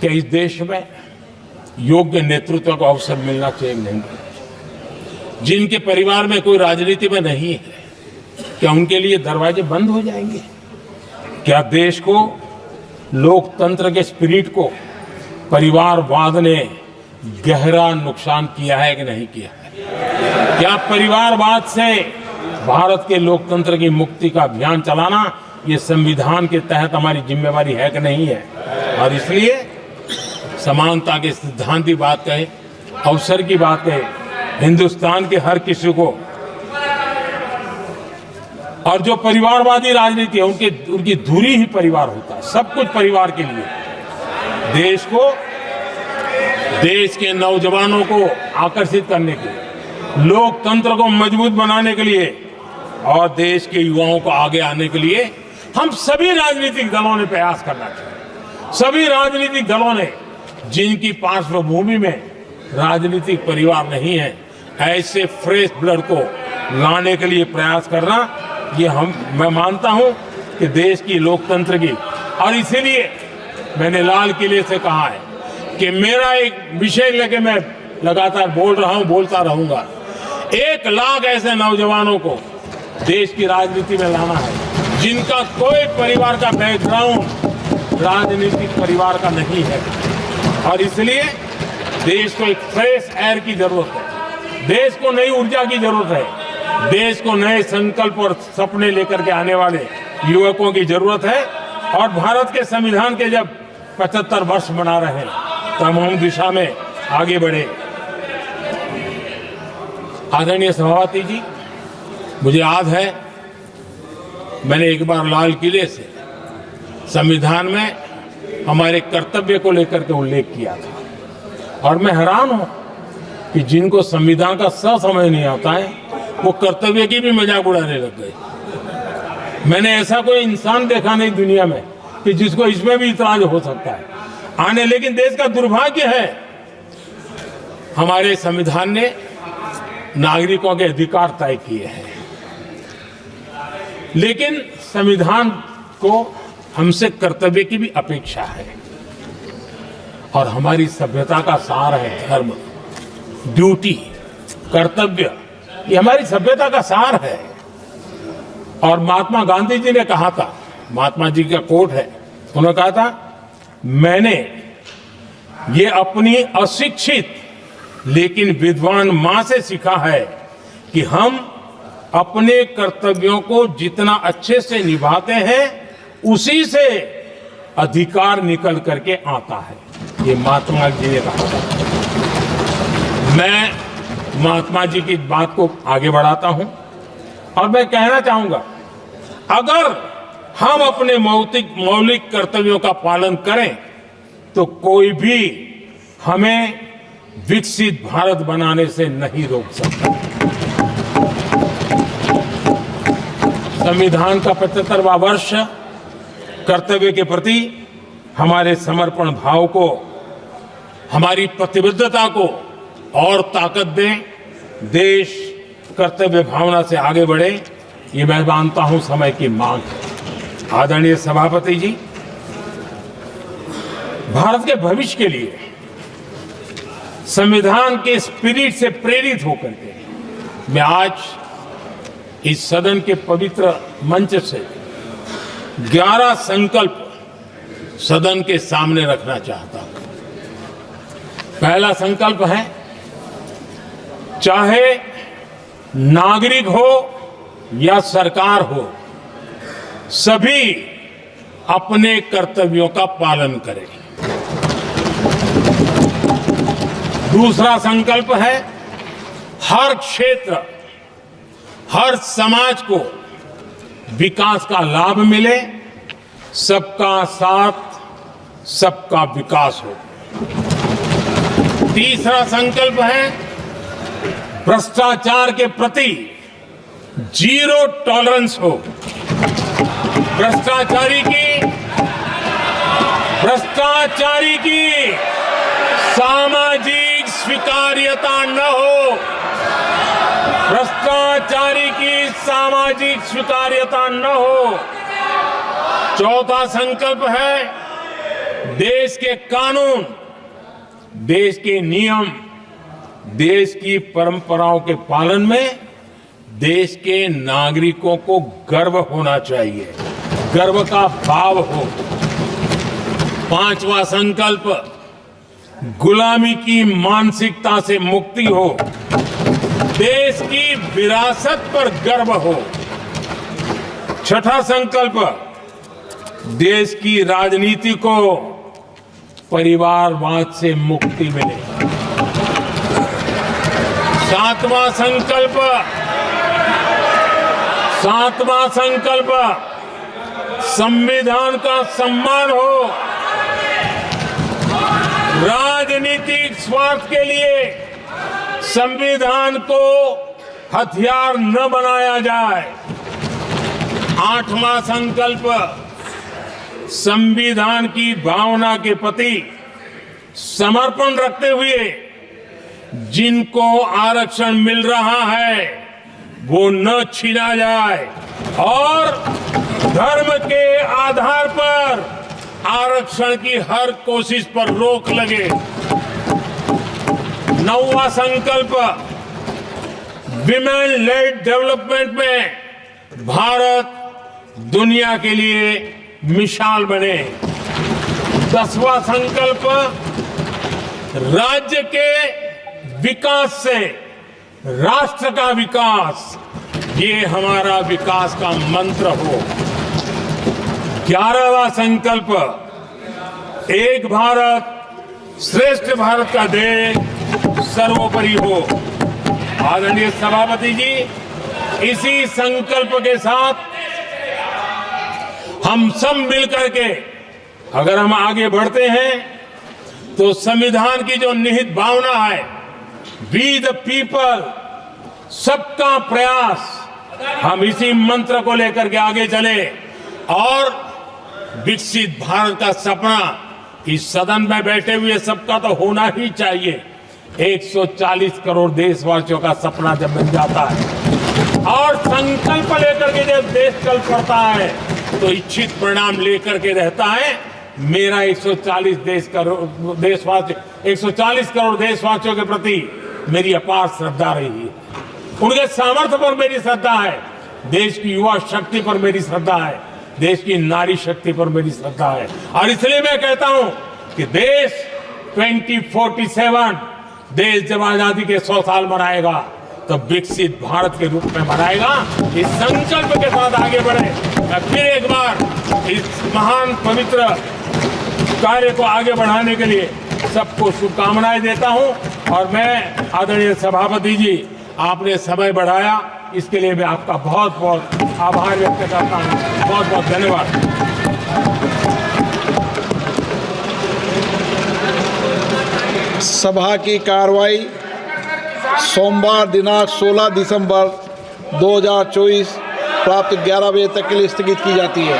कि इस देश में योग्य नेतृत्व का अवसर मिलना चाहिए नहीं। जिनके परिवार में कोई राजनीति में नहीं है, क्या उनके लिए दरवाजे बंद हो जाएंगे? क्या देश को, लोकतंत्र के स्पिरिट को परिवारवाद ने गहरा नुकसान किया है कि नहीं किया है? क्या परिवारवाद से भारत के लोकतंत्र की मुक्ति का अभियान चलाना ये संविधान के तहत हमारी जिम्मेवारी है कि नहीं है? और इसलिए समानता के सिद्धांत की बात कहे, अवसर की बात कहे, हिंदुस्तान के हर किसी को, और जो परिवारवादी राजनीति है उनकी धुरी ही परिवार होता है, सब कुछ परिवार के लिए। देश के नौजवानों को आकर्षित करने के लिए, लोकतंत्र को मजबूत बनाने के लिए और देश के युवाओं को आगे आने के लिए हम सभी राजनीतिक दलों ने प्रयास करना चाहिए। सभी राजनीतिक दलों ने, जिनकी पार्श्वभूमि में राजनीतिक परिवार नहीं है, ऐसे फ्रेश ब्लड को लाने के लिए प्रयास करना, ये मैं मानता हूं कि देश की लोकतंत्र की, और इसीलिए मैंने लाल किले से कहा है कि मेरा एक विषय लेके मैं लगातार बोल रहा हूं, बोलता रहूंगा। 1 लाख ऐसे नौजवानों को देश की राजनीति में लाना है जिनका कोई परिवार का बैकग्राउंड राजनीतिक परिवार का नहीं है, और इसलिए देश को एक फ्रेश एयर की जरूरत है, देश को नई ऊर्जा की जरूरत है, देश को नए संकल्प और सपने लेकर के आने वाले युवकों की जरूरत है। और भारत के संविधान के जब 75 वर्ष मना रहे हैं तो हम दिशा में आगे बढ़े। आदरणीय सभापति जी, मुझे याद है मैंने एक बार लाल किले से संविधान में हमारे कर्तव्य को लेकर के उल्लेख किया था, और मैं हैरान हूं कि जिनको संविधान का समझ नहीं आता है वो कर्तव्य की भी मजाक उड़ाने लग गए। मैंने ऐसा कोई इंसान देखा नहीं दुनिया में कि जिसको इसमें भी इतराज हो सकता है आने। लेकिन देश का दुर्भाग्य है, हमारे संविधान ने नागरिकों के अधिकार तय किए हैं, लेकिन संविधान को हमसे कर्तव्य की भी अपेक्षा है। और हमारी सभ्यता का सार है धर्म, ड्यूटी, कर्तव्य, ये हमारी सभ्यता का सार है। और महात्मा गांधी जी ने कहा था, महात्मा जी का कोट है, उन्होंने कहा था, मैंने ये अपनी अशिक्षित लेकिन विद्वान मां से सीखा है कि हम अपने कर्तव्यों को जितना अच्छे से निभाते हैं उसी से अधिकार निकल करके आता है। ये महात्मा जी ने कहा था। मैं महात्मा जी की बात को आगे बढ़ाता हूं और मैं कहना चाहूंगा, अगर हम अपने मौलिक कर्तव्यों का पालन करें तो कोई भी हमें विकसित भारत बनाने से नहीं रोक सकता। संविधान का 75वां वर्ष कर्तव्य के प्रति हमारे समर्पण भाव को, हमारी प्रतिबद्धता को और ताकत दें, देश कर्तव्य भावना से आगे बढ़े, ये मैं मानता हूं समय की मांग है। आदरणीय सभापति जी, भारत के भविष्य के लिए संविधान के स्पिरिट से प्रेरित होकर के मैं आज इस सदन के पवित्र मंच से 11 संकल्प सदन के सामने रखना चाहता हूं। पहला संकल्प है, चाहे नागरिक हो या सरकार हो, सभी अपने कर्तव्यों का पालन करें। दूसरा संकल्प है, हर क्षेत्र, हर समाज को विकास का लाभ मिले, सबका साथ, सबका विकास हो। तीसरा संकल्प है, भ्रष्टाचार के प्रति जीरो टॉलरेंस हो। भ्रष्टाचारी की सामाजिक स्वीकार्यता न हो। भ्रष्टाचारी की सामाजिक स्वीकार्यता न हो। चौथा संकल्प है, देश के कानून, देश के नियम, देश की परंपराओं के पालन में देश के नागरिकों को गर्व होना चाहिए, गर्व का भाव हो। पांचवा संकल्प, गुलामी की मानसिकता से मुक्ति हो, देश की विरासत पर गर्व हो। छठा संकल्प, देश की राजनीति को परिवारवाद से मुक्ति मिले। सातवां संकल्प, संविधान का सम्मान हो। राजनीतिक स्वार्थ के लिए संविधान को हथियार न बनाया जाए। आठवां संकल्प, संविधान की भावना के प्रति समर्पण रखते हुए जिनको आरक्षण मिल रहा है वो न छीना जाए और धर्म के आधार पर आरक्षण की हर कोशिश पर रोक लगे। नौवां संकल्प, विमेन लेड डेवलपमेंट में भारत दुनिया के लिए मिसाल बने। 10वां संकल्प, राज्य के विकास से राष्ट्र का विकास, ये हमारा विकास का मंत्र हो। 11वां संकल्प, एक भारत श्रेष्ठ भारत का ध्येय सर्वोपरि हो। आदरणीय सभापति जी, इसी संकल्प के साथ हम सब मिलकर के अगर हम आगे बढ़ते हैं तो संविधान की जो निहित भावना है, वी द पीपल, सबका प्रयास, हम इसी मंत्र को लेकर के आगे चले और विकसित भारत का सपना इस सदन में बैठे हुए सबका तो होना ही चाहिए। 140 करोड़ देशवासियों का सपना जब बन जाता है और संकल्प लेकर के जब देश चल पड़ता है तो इच्छित परिणाम लेकर के रहता है। मेरा 140 करोड़ देशवासियों के प्रति मेरी अपार श्रद्धा रही है। उनके सामर्थ्य पर मेरी श्रद्धा है, देश की युवा शक्ति पर मेरी श्रद्धा है, देश की नारी शक्ति पर मेरी श्रद्धा है। और इसलिए मैं कहता हूं कि देश 2047 देश जब आजादी के 100 साल मनाएगा तो विकसित भारत के रूप में मनाएगा। इस संकल्प के साथ आगे बढ़े। मैं फिर एक बार इस महान पवित्र कार्य को आगे बढ़ाने के लिए सबको शुभकामनाएं देता हूं। और मैं आदरणीय सभापति जी, आपने समय बढ़ाया, इसके लिए मैं आपका बहुत बहुत आभार व्यक्त करता हूं। बहुत बहुत धन्यवाद। सभा की कार्रवाई सोमवार दिनांक 16 दिसंबर 2024 प्राप्त 11 बजे तक के लिए स्थगित की जाती है।